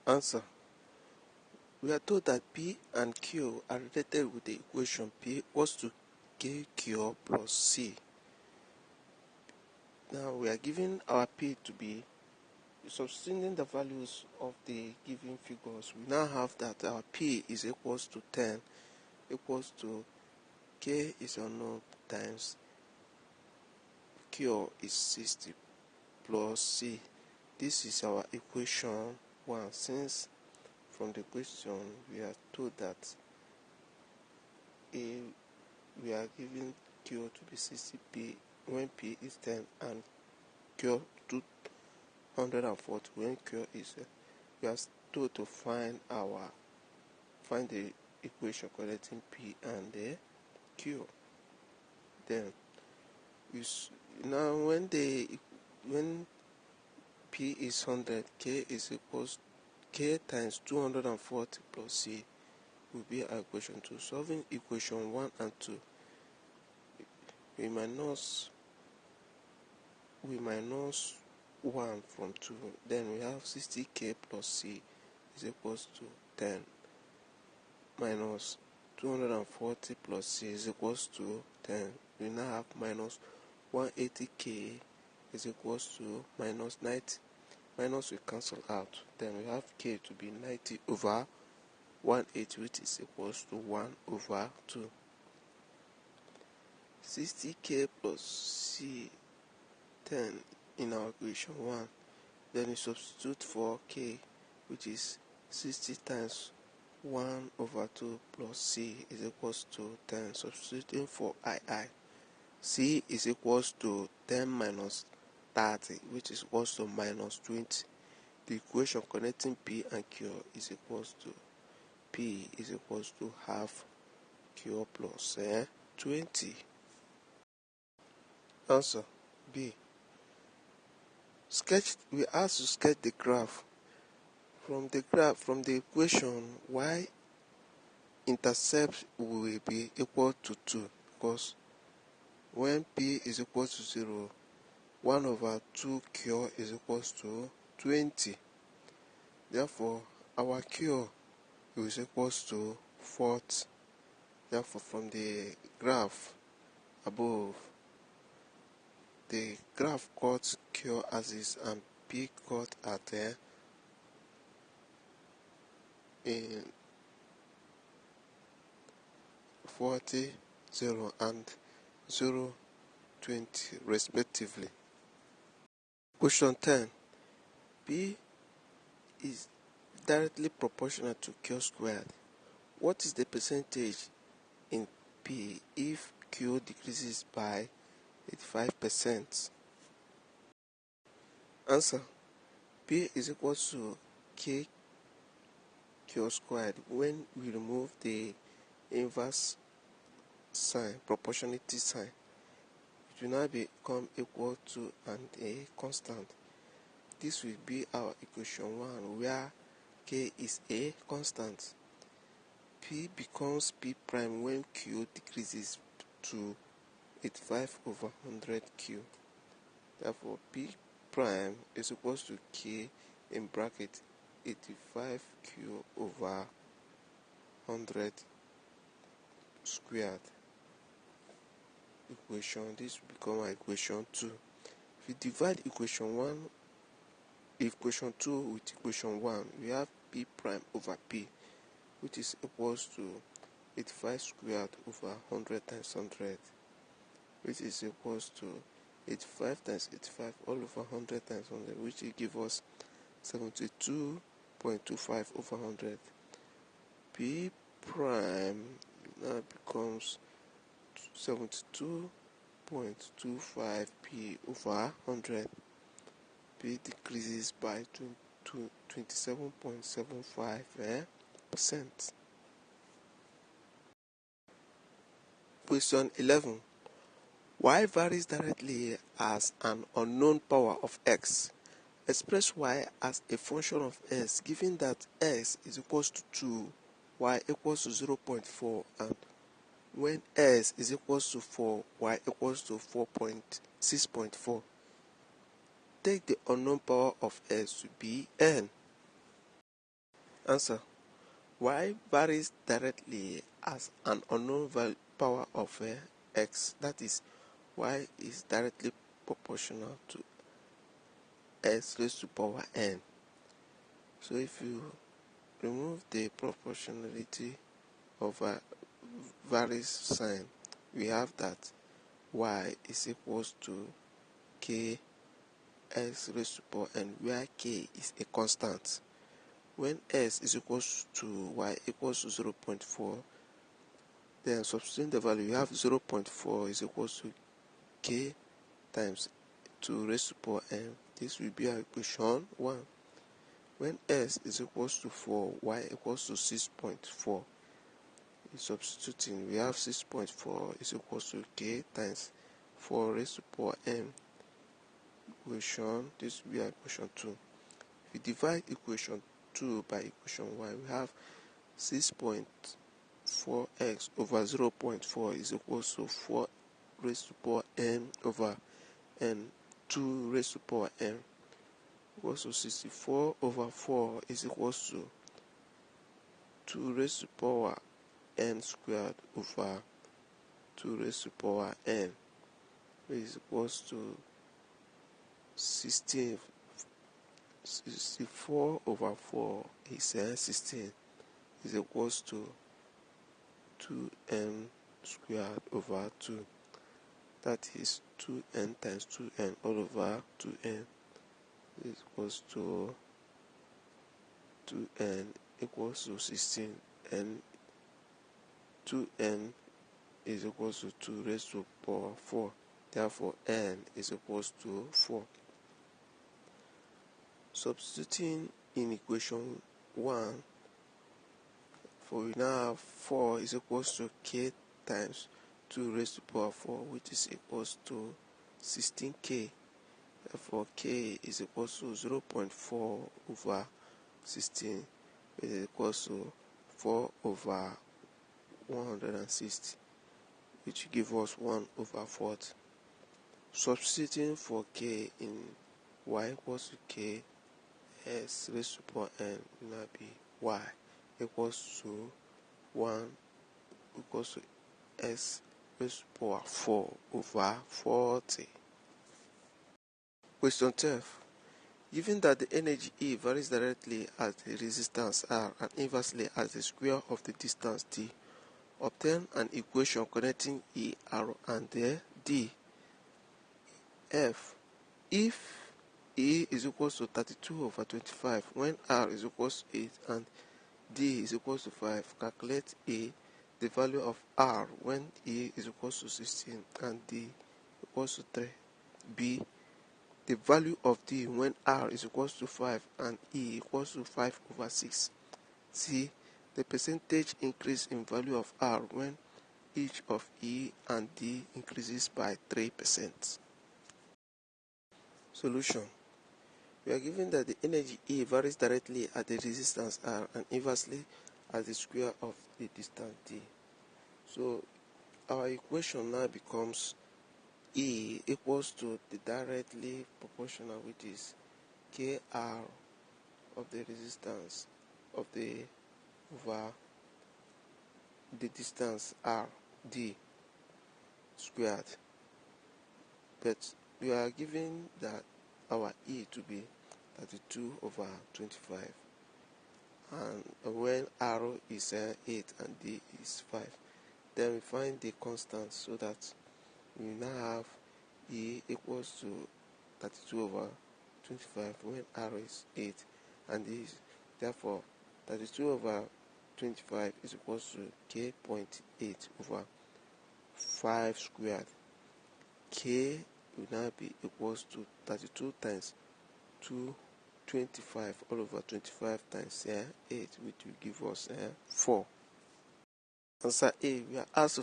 Answer. We are told that P and Q are related with the equation P equals to KQ plus C. Now we are given our P to be substituting the values of the given figures. We now have that our P is equals to 10 equals to K is unknown times Q is 60 plus C. This is our equation 1. Since from the question we are told that we are given Q to be 60P when P is 10 and Q 240 when Q is we are told to find the equation connecting P and the Q. Then now when P is 100, K is equals K times 240 plus C will be our equation 2. Solving equation 1 and 2, we minus 1 from 2. Then we have 60K plus C is equals to 10 minus 240 plus C is equals to 10. We now have minus 180K is equals to minus 90. Minus will cancel out. Then we have K to be 90 over 180, which is equals to 1 over 2. 60K plus C 10 in our equation 1. Then we substitute for K, which is 60 times 1 over 2 plus C is equals to 10. Substituting for II. C is equals to 10 minus 30, which is equals to minus 20. The equation connecting P and Q is equals to P is equals to half Q plus 20. Answer B. We asked to sketch the graph. From the equation, y intercept will be equal to 2 because when P is equal to 0, 1 over 2Q is equals to 20. Therefore, our Q is equals to 40. Therefore, from the graph above, the graph got Q as is and P got at in 40, 0 and 0, 20 respectively. Question 10. P is directly proportional to Q squared. What is the percentage in P if Q decreases by 85%? Answer. P is equal to K Q squared when we remove the inverse sign, proportionality sign. It will now become equal to and a constant. This will be our equation 1 where K is a constant. P becomes P prime when Q decreases to 85 over 100Q. Therefore, P prime is equal to K in bracket 85Q over 100 squared. This will become our equation 2. If we divide equation 2 with equation 1, we have P prime over P, which is equals to 85 squared over 100 times 100, which is equals to 85 times 85 all over 100 times 100, which will give us 72.25 over 100. P prime now becomes 72.25 P over 100. P decreases by 27.75%. Question 11. Y varies directly as an unknown power of x. Express y as a function of s, given that x is equals to 2, y equals to 0.4, and when s is equals to 4, y equals to 6.4. Take the unknown power of s to be n. Answer. Y varies directly as an unknown power of x. That is, y is directly proportional to s raised to power n. So if you remove the proportionality of a varies sign, we have that y is equals to k s raised to power n, where k is a constant. When s is equals to y equals to 0.4, then substituting the value, you have 0.4 is equals to k times 2 raised to power n. This will be our equation 1. When s is equals to 4, y equals to 6.4. Substituting, we have 6.4 is equals to k times 4 raised to power n. Equation, this will be our equation 2. If we divide equation 2 by equation 1, we have 6.4x over 0.4 is equals to 4 raised to power n over n, 2 raised to power n, equals to 64 over 4 is equals to 2 raised to power n squared over 2 raised to power n, which is equals to 16. 64 over 4 is 16, is equals to 2n squared over 2. That is 2n times 2n all over 2n is equals to 2n equals to 16, and 2n is equals to 2 raised to power 4. Therefore, n is equals to 4. Substituting in equation 1, for we now have 4 is equals to k times 2 raised to power 4, which is equals to 16k. Therefore, k is equals to 0.4 over 16, which is equals to 4 over 160, which gives us 1 over 40. Substituting for k in y equals to k s raised to power n will now be y equals to 1 equals to s raised to power 4 over 40. Question 12. Given that the energy E varies directly as the resistance R and inversely as the square of the distance d, obtain an equation connecting E, R, and D. F. If E is equals to 32 over 25 when R is equals to 8 and D is equals to 5, calculate A, the value of R when E is equals to 16 and D equals to 3. B, the value of D when R is equals to 5 and E equals to 5 over 6. C, the percentage increase in value of R when each of E and D increases by 3%. Solution. We are given that the energy E varies directly at the resistance R and inversely as the square of the distance D. So our equation now becomes E equals to the directly proportional, which is KR of the resistance of the over the distance R D squared. But we are given that our E to be 32 over 25, and when R is 8 and D is 5, then we find the constant, so that we now have E equals to 32 over 25 when R is 8 and D is, therefore 32 over 25 is equals to k.8 over 5 squared. K will now be equals to 32 times 225 all over 25 times 8, which will give us 4. Answer A. We are asked to